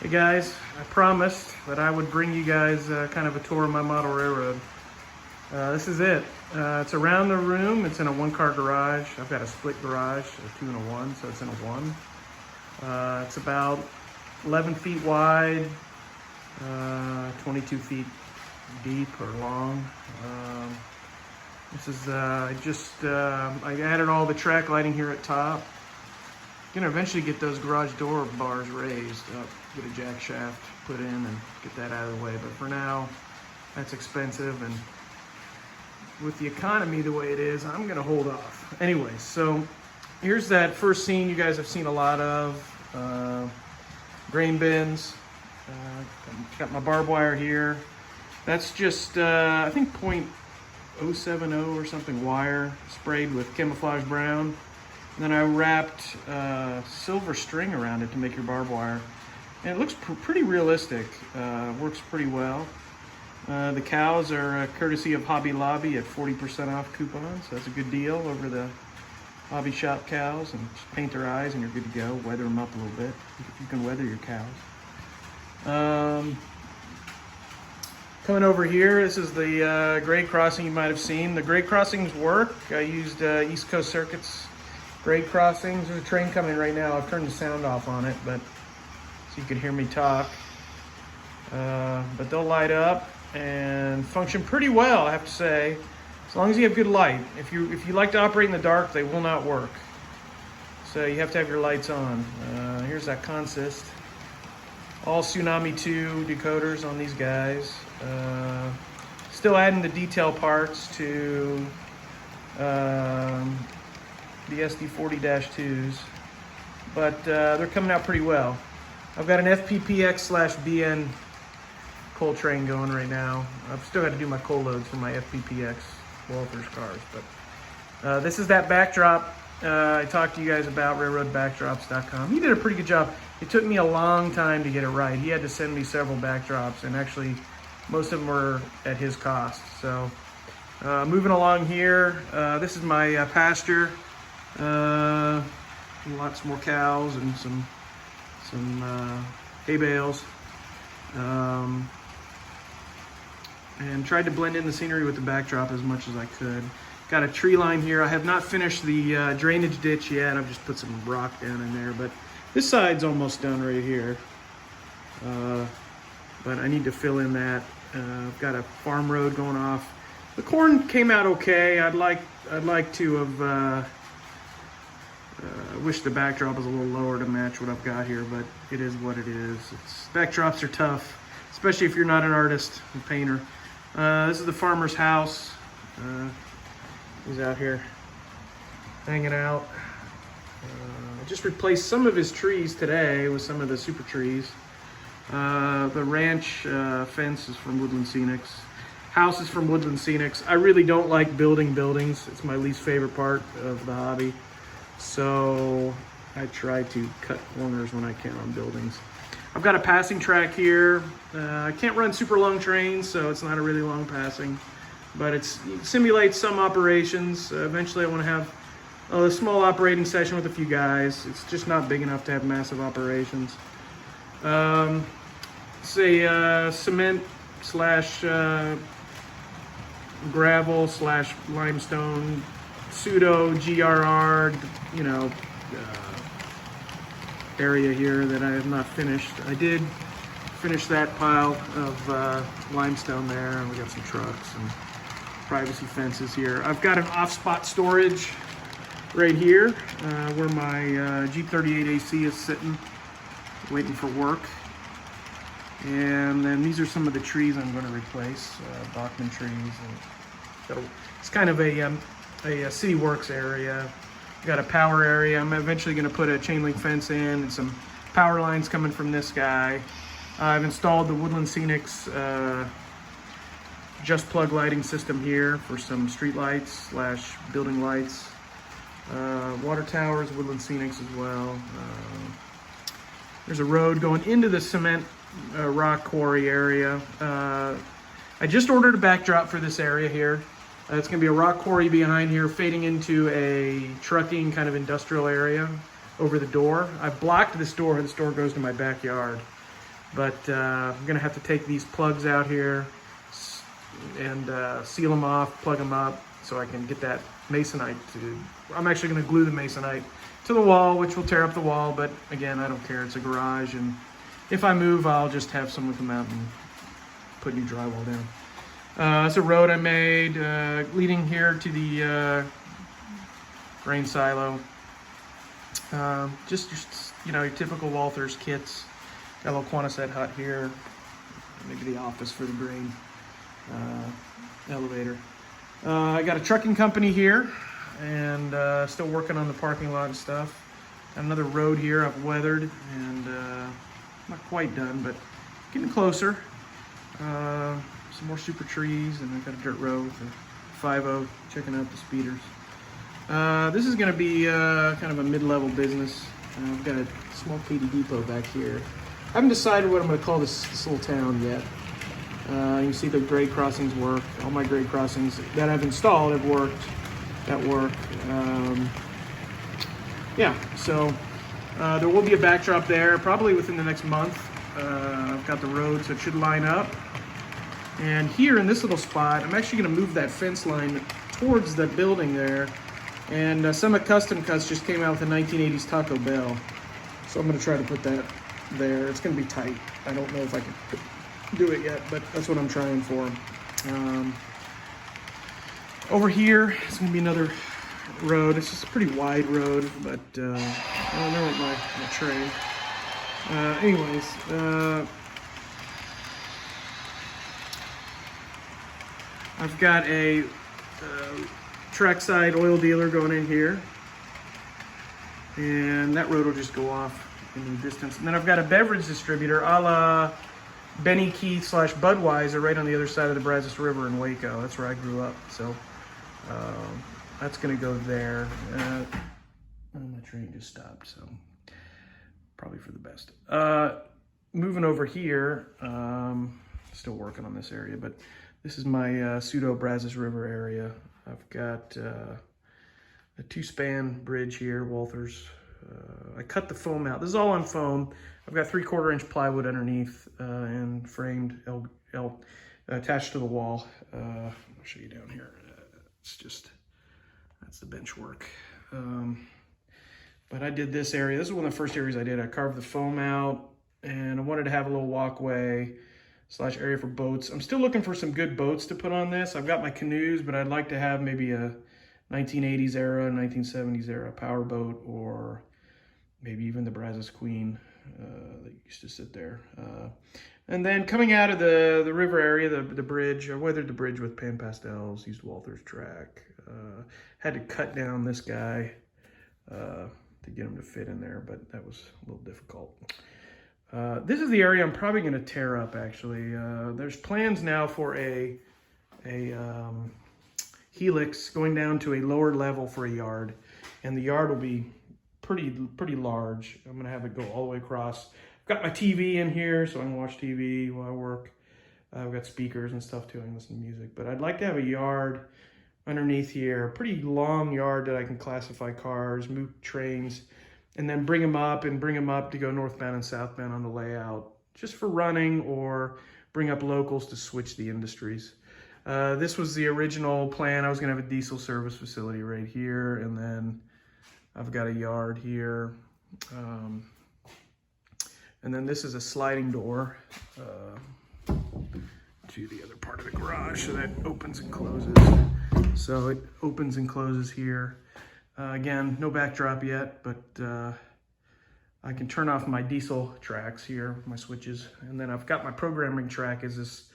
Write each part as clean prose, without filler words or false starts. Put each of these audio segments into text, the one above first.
Hey guys, I promised that I would bring you guys kind of a tour of my model railroad. This is it. It's around the room. It's in a one-car garage. I've got a split garage, a 2 and a 1, so it's in a 1. It's about 11 feet wide, 22 feet deep or long. This is I added all the track lighting here at top. Gonna eventually get those garage door bars raised up, get a jack shaft put in and get that out of the way. But for now, that's expensive, and with the economy the way it is, I'm gonna hold off. Anyway, so here's that first scene you guys have seen a lot of. Grain bins. Got my barbed wire here. That's just, I think .070 or something wire sprayed with camouflage brown. And then I wrapped silver string around it to make your barbed wire. And it looks pretty realistic, works pretty well. The cows are courtesy of Hobby Lobby at 40% off coupon, so that's a good deal over the hobby shop cows. And just paint their eyes and you're good to go. Weather them up a little bit. You can weather your cows. Coming over here, this is the grade crossing you might have seen. The grade crossings work. I used East Coast Circuit's grade crossings. There's a train coming right now. I've turned the sound off on it, but so you can hear me talk. But they'll light up and function pretty well, I have to say, as long as you have good light. If you like to operate in the dark, they will not work. So you have to have your lights on. Here's that consist. All Tsunami 2 decoders on these guys. Still adding the detail parts to the SD40-2s, but they're coming out pretty well. I've got an FPPX/BN coal train going right now. I've still got to do my coal loads for my FPPX Walther's cars, but this is that backdrop I talked to you guys about, railroadbackdrops.com. He did a pretty good job. It took me a long time to get it right. He had to send me several backdrops, and actually most of them were at his cost. So moving along here, this is my pasture. Lots more cows and some hay bales. And tried to blend in the scenery with the backdrop as much as I could. Got a tree line here. I have not finished the drainage ditch yet. I've just put some rock down in there, but this side's almost done right here. But I need to fill in that. I've got a farm road going off. The corn came out okay. I'd like to have wish the backdrop was a little lower to match what I've got here, but it is what it is. Backdrops are tough, especially if you're not an artist, a painter. This is the farmer's house. He's out here hanging out. I just replaced some of his trees today with some of the super trees. The ranch fence is from Woodland Scenics. House is from Woodland Scenics. I really don't like building buildings. It's my least favorite part of the hobby. So I try to cut corners when I can on buildings. I've got a passing track here. I can't run super long trains, so it's not a really long passing, but it simulates some operations. Eventually I want to have a small operating session with a few guys. It's just not big enough to have massive operations. It's a cement slash gravel slash limestone pseudo GRR, area here that I have not finished. I did finish that pile of limestone there, and we got some trucks and privacy fences here. I've got an off-spot storage right here where my Jeep 38 AC is sitting, waiting for work. And then these are some of the trees I'm going to replace, Bachman trees. And so it's kind of a city works area. Got a power area. I'm eventually going to put a chain link fence in and some power lines coming from this guy. I've installed the Woodland Scenics just plug lighting system here for some street lights slash building lights. Water towers, Woodland Scenics as well. There's a road going into the cement rock quarry area. I just ordered a backdrop for this area here. It's going to be a rock quarry behind here, fading into a trucking kind of industrial area over the door. I've blocked this door. This door goes to my backyard. but I'm gonna have to take these plugs out here and seal them off, plug them up, so I can get that masonite to, I'm actually gonna glue the masonite to the wall, which will tear up the wall, but again, I don't care, it's a garage, and if I move, I'll just have someone come out and put new drywall down. It's a road I made leading here to the grain silo. Just you know, your typical Walthers kits. Got a little Quonset hut here, maybe the office for the grain elevator. I got a trucking company here, and still working on the parking lot and stuff. Got another road here I've weathered, and not quite done, but getting closer. Some more super trees, and I've got a dirt road with a 5.0, checking out the speeders. This is going to be kind of a mid-level business. I've got a small Katy depot back here. I haven't decided what I'm going to call this little town yet. You can see the grade crossings work. All my grade crossings that I've installed have worked. That work. Yeah, so there will be a backdrop there probably within the next month. I've got the road, so it should line up. And here in this little spot, I'm actually going to move that fence line towards the building there. And Summit Custom Cuts just came out with a 1980s Taco Bell. So I'm going to try to put that there. It's going to be tight. I don't know if I can do it yet, but that's what I'm trying for. Over here, it's going to be another road. It's just a pretty wide road, but I don't know what my train. Anyways, I've got a trackside oil dealer going in here, and that road will just go off in the distance. And then I've got a beverage distributor a la Benny Keith / Budweiser right on the other side of the Brazos River in Waco. That's where I grew up, so that's going to go there. My train just stopped, so probably for the best. Moving over here, still working on this area, but this is my pseudo Brazos River area. I've got a 2-span bridge here, Walthers. I cut the foam out. This is all on foam. I've got 3/4 inch plywood underneath and framed attached to the wall. I'll show you down here. It's just, that's the bench work. But I did this area. This is one of the first areas I did. I carved the foam out, and I wanted to have a little walkway / area for boats. I'm still looking for some good boats to put on this. I've got my canoes, but I'd like to have maybe a 1980s era, 1970s era powerboat, or maybe even the Brazos Queen that used to sit there. And then coming out of the river area, the bridge, I weathered the bridge with pan pastels, used Walthers track. Had to cut down this guy to get him to fit in there, but that was a little difficult. This is the area I'm probably going to tear up, actually. There's plans now for a Helix going down to a lower level for a yard, and the yard will be pretty large. I'm going to have it go all the way across. I've got my TV in here, so I can watch TV while I work. I've got speakers and stuff too, I can listen to music. But I'd like to have a yard underneath here, a pretty long yard that I can classify cars, move trains, and then bring them up to go northbound and southbound on the layout, just for running, or bring up locals to switch the industries. This was the original plan. I was gonna have a diesel service facility right here, and then I've got a yard here. And then this is a sliding door to the other part of the garage, so that opens and closes. So it opens and closes here. Again, no backdrop yet, but I can turn off my diesel tracks here, my switches, and then I've got my programming track is this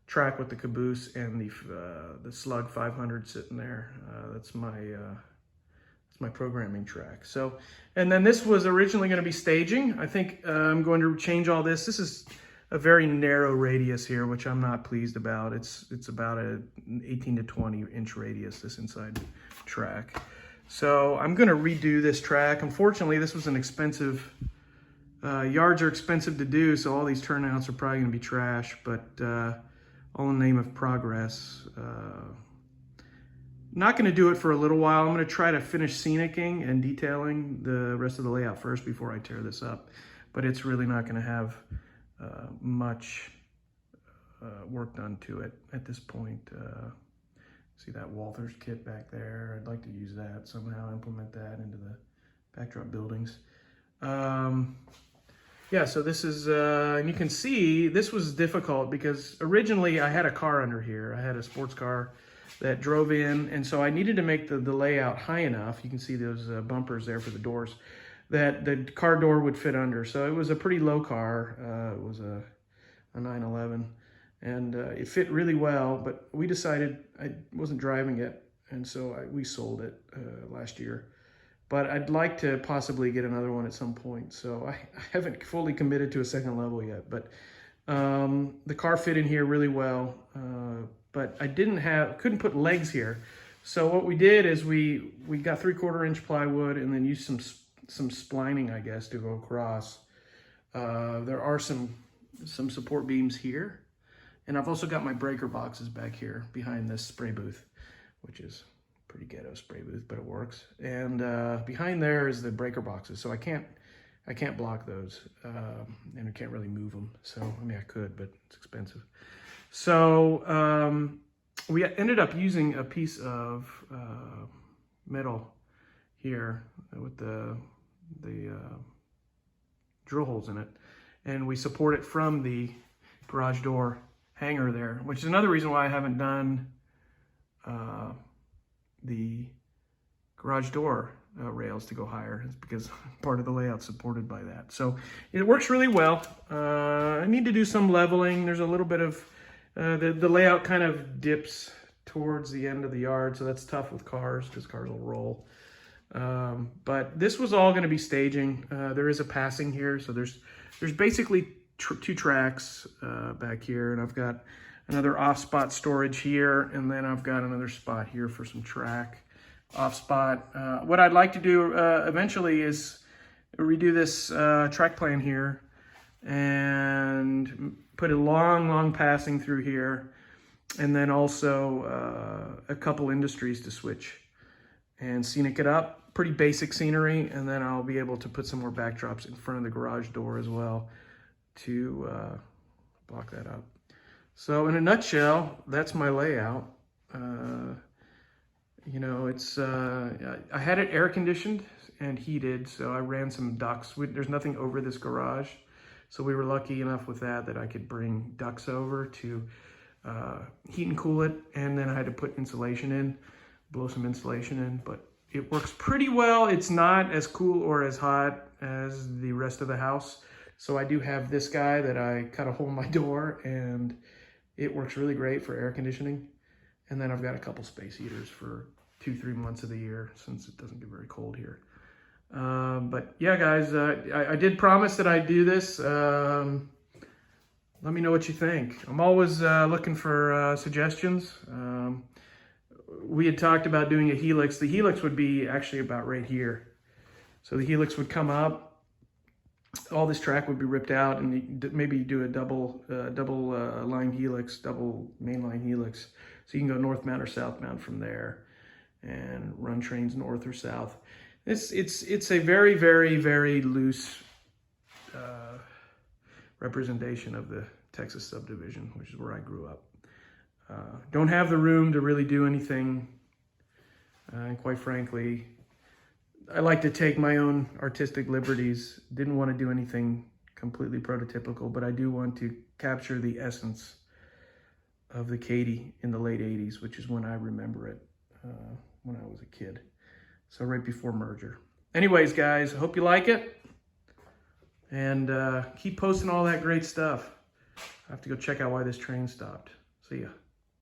track with the caboose and the Slug 500 sitting there. That's my programming track. So, and then this was originally going to be staging. I think I'm going to change all this. This is a very narrow radius here, which I'm not pleased about. It's about an 18 to 20 inch radius, this inside track. So I'm going to redo this track. Unfortunately, this was an expensive, yards are expensive to do, so all these turnouts are probably going to be trash, but all in the name of progress. Not going to do it for a little while. I'm going to try to finish scenicking and detailing the rest of the layout first before I tear this up, but it's really not going to have much work done to it at this point. See that Walther's kit back there? I'd like to use that somehow, implement that into the backdrop buildings. Yeah, so this is, and you can see this was difficult because originally I had a car under here. I had a sports car that drove in, and so I needed to make the layout high enough. You can see those bumpers there for the doors, that the car door would fit under. So it was a pretty low car. It was a 911, and it fit really well, but we decided I wasn't driving it, and so we sold it last year. But I'd like to possibly get another one at some point. So I haven't fully committed to a second level yet, but the car fit in here really well. But I couldn't put legs here. So what we did is we got 3/4 inch plywood and then used some splining, I guess, to go across. There are some support beams here. And I've also got my breaker boxes back here behind this spray booth, which is pretty ghetto spray booth, but it works. And behind there is the breaker boxes, so I can't block those, and I can't really move them. So I mean, I could, but it's expensive. So we ended up using a piece of metal here with the drill holes in it, and we support it from the garage door hanger there, which is another reason why I haven't done the garage door rails to go higher. It's because part of the layout's supported by that. So it works really well. I need to do some leveling. There's a little bit of, the layout kind of dips towards the end of the yard, so that's tough with cars because cars will roll. But this was all going to be staging. There is a passing here, so there's basically two tracks back here, and I've got another off spot storage here, and then I've got another spot here for some track off spot. What I'd like to do eventually is redo this track plan here and put a long passing through here, and then also a couple industries to switch and scenic it up. Pretty basic scenery, and then I'll be able to put some more backdrops in front of the garage door as well to block that up. So in a nutshell, that's my layout. You know, it's I had it air conditioned and heated, so I ran some ducts. There's nothing over this garage, so we were lucky enough with that I could bring ducts over to heat and cool it, and then I had to put insulation in, blow some insulation in, but it works pretty well. It's not as cool or as hot as the rest of the house. So I do have this guy that I cut a hole in my door, and it works really great for air conditioning. And then I've got a couple space heaters for 2-3 months of the year since it doesn't get very cold here. But yeah, guys, I did promise that I'd do this. Let me know what you think. I'm always looking for suggestions. We had talked about doing a Helix. The Helix would be actually about right here. So the Helix would come up. All this track would be ripped out, and maybe do a double line helix, double mainline helix, so you can go northbound or southbound from there, and run trains north or south. It's a very, very, very loose representation of the Texas subdivision, which is where I grew up. Don't have the room to really do anything, and quite frankly, I like to take my own artistic liberties. Didn't want to do anything completely prototypical, but I do want to capture the essence of the Katy in the late 80s, which is when I remember it, when I was a kid. So right before merger. Anyways, guys, I hope you like it. And keep posting all that great stuff. I have to go check out why this train stopped. See ya.